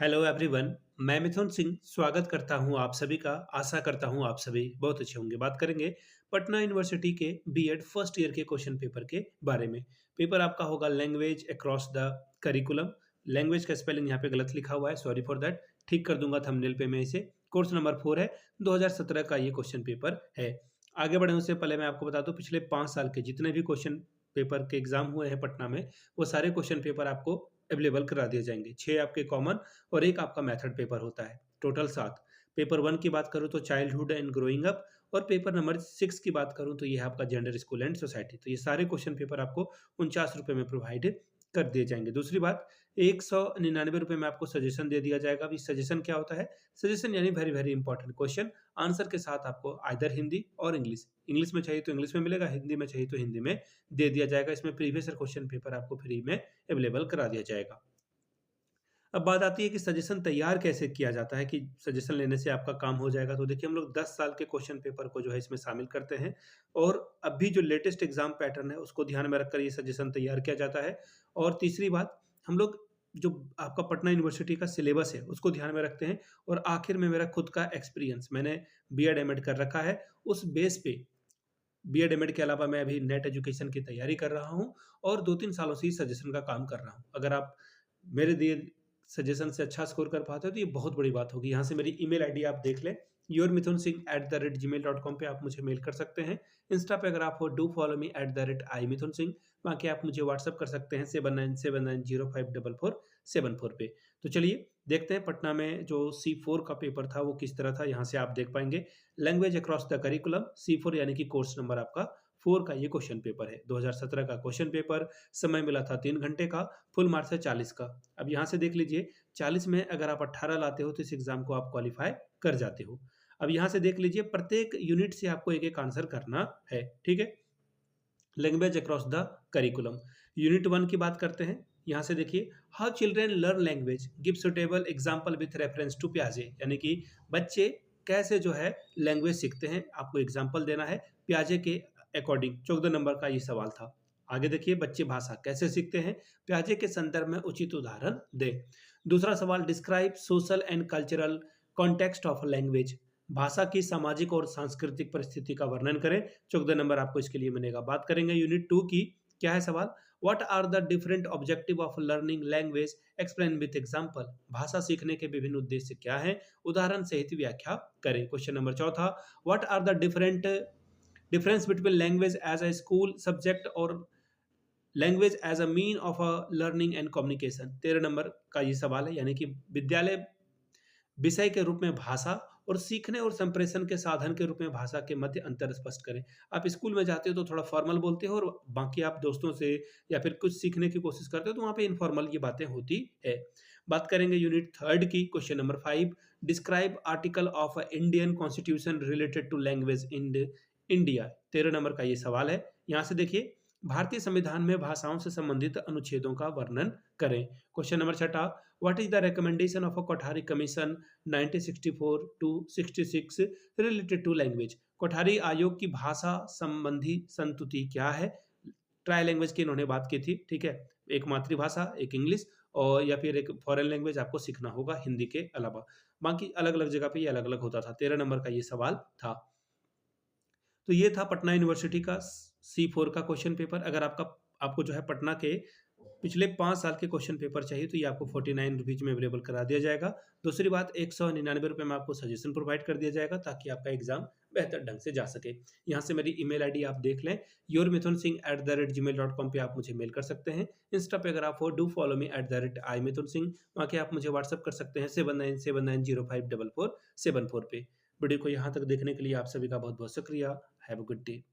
Hello everyone. मैं मिथुन सिंह स्वागत करता हूं आप सभी का। आशा करता हूं आप सभी बहुत अच्छे होंगे। बात करेंगे पटना यूनिवर्सिटी के बीएड फर्स्ट ईयर के क्वेश्चन पेपर के बारे में। पेपर आपका होगा language across the curriculum. Language का स्पेलिंग यहाँ पे गलत लिखा हुआ है, सॉरी फॉर दैट। ठीक कर दूंगा थंबनेल पे मैं इसे। कोर्स नंबर 4 है, 2017 का ये क्वेश्चन पेपर है। आगे बढ़ने उससे पहले मैं आपको बता दूं पिछले 5 साल के जितने भी क्वेश्चन पेपर के एग्जाम हुए हैं पटना में, वो सारे क्वेश्चन पेपर आपको अवेलेबल करा दिए जाएंगे। 6 आपके कॉमन और एक आपका मेथड पेपर होता है, टोटल 7। पेपर 1 की बात करूँ तो चाइल्डहुड एंड ग्रोइंग अप, और पेपर नंबर 6 की बात करूँ तो ये है आपका जेंडर, स्कूल एंड सोसाइटी। तो ये सारे क्वेश्चन पेपर आपको 49 रुपये में प्रोवाइड कर दिए जाएंगे। दूसरी बात, 199 रुपये में आपको सजेशन दे दिया जाएगा। अभी सजेशन क्या होता है? सजेशन यानी very very important question answer के साथ आपको आइदर हिंदी और इंग्लिश, इंग्लिश में चाहिए तो इंग्लिश में मिलेगा, हिंदी में चाहिए तो हिंदी में दे दिया जाएगा। इसमें प्रीवियस ईयर क्वेश्चन पेपर आपको फ्री में अवेलेबल करा दिया जाएगा। अब बात आती है कि सजेशन तैयार कैसे किया जाता है, कि सजेशन लेने से आपका काम हो जाएगा। तो देखिए, हम लोग 10 साल के क्वेश्चन पेपर को जो है इसमें शामिल करते हैं, और अभी जो लेटेस्ट एग्जाम पैटर्न है उसको ध्यान में रखकर ये सजेशन तैयार किया जाता है। और तीसरी बात, हम लोग जो आपका पटना यूनिवर्सिटी का सिलेबस है उसको ध्यान में रखते हैं। और आखिर में मेरा खुद का एक्सपीरियंस, मैंने बीएड एमएड कर रखा है, उस बेस पे बीएड एमएड के अलावा मैं अभी नेट एजुकेशन की तैयारी कर रहा हूँ और 2-3 सालों से ही सजेशन का काम कर रहा हूँ। अगर आप मेरे दिए सजेशन से अच्छा स्कोर कर पाते हो तो ये बहुत बड़ी बात होगी। यहाँ से मेरी ईमेल आईडी आप देख लें, yourmithunsingh@gmail.com पे आप मुझे मेल कर सकते हैं। इंस्टा पे अगर आप हो, डू फॉलो मी @imithunsingh। बाकी आप मुझे व्हाट्सअप कर सकते हैं 7979054474 पे। तो चलिए देखते हैं पटना में जो C4 का पेपर था वो किस तरह था। यहाँ से आप देख पाएंगे language across the curriculum C4 यानी कि कोर्स नंबर आपका 4 का ये क्वेश्चन पेपर है। 2017 का क्वेश्चन पेपर, समय मिला था 3 घंटे का, फुल मार्क्स है 40 का। अब यहाँ से देख लीजिए, 40 में अगर आप 18 लाते हो तो इस एग्जाम को आप क्वालिफाई कर जाते हो। अब यहाँ से देख लीजिए, प्रत्येक यूनिट से आपको एक एक आंसर करना है, ठीक है। Language across the curriculum, unit 1 की बात करते हैं। यहाँ से देखिए, how children learn language, give suitable example with reference to प्याजे, यानी कि बच्चे कैसे जो है लैंग्वेज सीखते हैं, आपको एग्जाम्पल देना है प्याजे के अकॉर्डिंग। 14 नंबर का ये सवाल था। आगे देखिए, बच्चे भाषा कैसे सीखते हैं, प्याजे के संदर्भ में उचित उदाहरण दे। दूसरा सवाल, describe social and cultural context of language, भाषा की सामाजिक और सांस्कृतिक परिस्थिति का वर्णन करें। 14 नंबर आपको इसके लिए मिलेगा। बात करेंगे यूनिट 2 की। क्या है सवाल? What are the different objective of learning language, explain with example, भाषा सीखने के विभिन्न उद्देश्य क्या हैं, उदाहरण सहित व्याख्या करें। क्वेश्चन नंबर चौथा, what are the difference between language as a school subject और language as a mean of a learning and communication. 13 number का ये सवाल है, यानी कि विद्यालय विषय के रूप में भाषा और सीखने और संप्रेषण के साधन के रूप में भाषा के मध्य अंतर स्पष्ट करें। आप स्कूल में जाते हो तो थोड़ा फॉर्मल बोलते हो, और बाकी आप दोस्तों से या फिर कुछ सीखने की कोशिश करते हो तो वहाँ पे इनफॉर्मल ये बातें होती है। बात करेंगे यूनिट 3 की। Question number 5, describe article of Indian constitution related to language in India. 13 number का ये सवाल है। यहाँ से देखिए, भारतीय संविधान में भाषाओं से संबंधित अनुच्छेदों का वर्णन करें। Question number 6, what is the recommendation of a Kothari commission 1964 to 66 related to language. Kothari आयोग की भाषा संबंधी संतुति क्या है? ट्राई लैंग्वेज की इन्होंने बात की थी, ठीक है। एक मातृभाषा, एक इंग्लिश, और या फिर एक फॉरेन लैंग्वेज आपको सीखना होगा हिंदी के अलावा। बाकी अलग अलग जगह पे ये अलग अलग होता था। 13 नंबर का ये सवाल था। तो ये था पटना यूनिवर्सिटी का C4 का क्वेश्चन पेपर। अगर आपको जो है पटना के पिछले 5 साल के क्वेश्चन पेपर चाहिए तो ये आपको 49 रुपीज़ में अवेलेबल करा दिया जाएगा। दूसरी बात, 199 रुपये में आपको सजेशन प्रोवाइड कर दिया जाएगा ताकि आपका एग्जाम बेहतर ढंग से जा सके। यहाँ से मेरी ईमेल आईडी आप देख लें, yourmithunsingh@gmail.com पे आप मुझे मेल कर सकते हैं। इंस्टा पे अगर आप हो, डू फॉलो मी @imithunsingh। वहाँ के आप मुझे व्हाट्सअप कर सकते हैं 7979054474 पे। वीडियो को यहाँ तक देखने के लिए आप सभी का बहुत बहुत शुक्रिया। Have a good day.